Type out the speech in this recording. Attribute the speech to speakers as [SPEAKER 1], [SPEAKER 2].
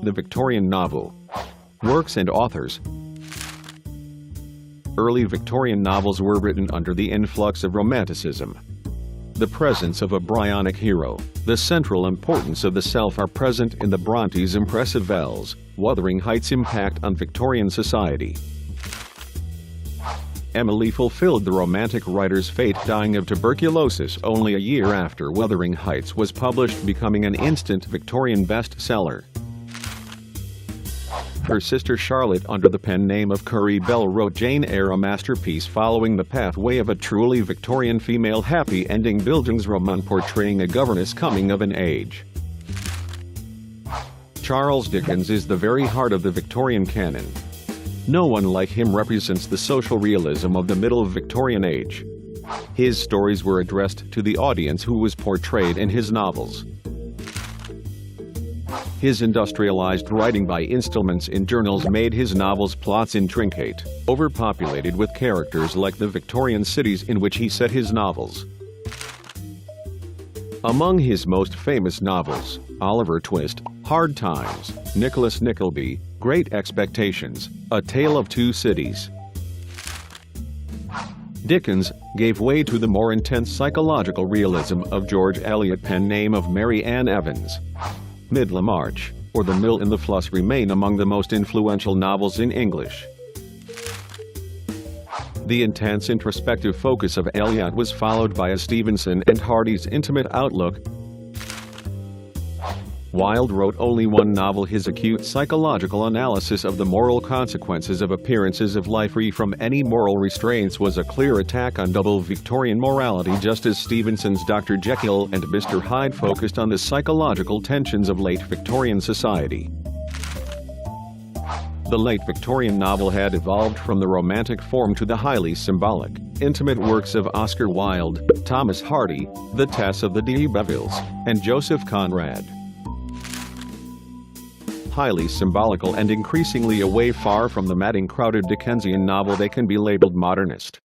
[SPEAKER 1] The Victorian Novel. Works and authors. Early Victorian novels were written under the influx of Romanticism. The presence of a Byronic hero, the central importance of the self are present in the Brontes' impressive novels. Wuthering Heights' impact on Victorian society. Emily fulfilled the Romantic writer's fate, dying of tuberculosis only a year after Wuthering Heights was published, becoming an instant Victorian bestseller. Her sister Charlotte, under the pen name of Curry Bell, wrote Jane Eyre, a masterpiece following the pathway of a truly Victorian female happy ending Bildungsroman portraying a governess coming of an age. Charles Dickens is the very heart of the Victorian canon. No one like him represents the social realism of the middle Victorian age. His stories were addressed to the audience who was portrayed in his novels. His industrialized writing by installments in journals made his novels' plots intricate, overpopulated with characters like the Victorian cities in which he set his novels. Among his most famous novels, Oliver Twist, Hard Times, Nicholas Nickleby, Great Expectations, A Tale of Two Cities. Dickens gave way to the more intense psychological realism of George Eliot, pen name of Mary Ann Evans. Middlemarch, or The Mill in the Fluss remain among the most influential novels in English. The intense introspective focus of Eliot was followed by a Stevenson and Hardy's intimate outlook. Wilde wrote only one novel. His acute psychological analysis of the moral consequences of appearances of life free from any moral restraints was a clear attack on double Victorian morality, just as Stevenson's Dr. Jekyll and Mr. Hyde focused on the psychological tensions of late Victorian society. The late Victorian novel had evolved from the romantic form to the highly symbolic, intimate works of Oscar Wilde, Thomas Hardy, the Tess of the D'Urbervilles, and Joseph Conrad. Highly symbolical and increasingly away far from the madding crowded Dickensian novel, they can be labeled modernist.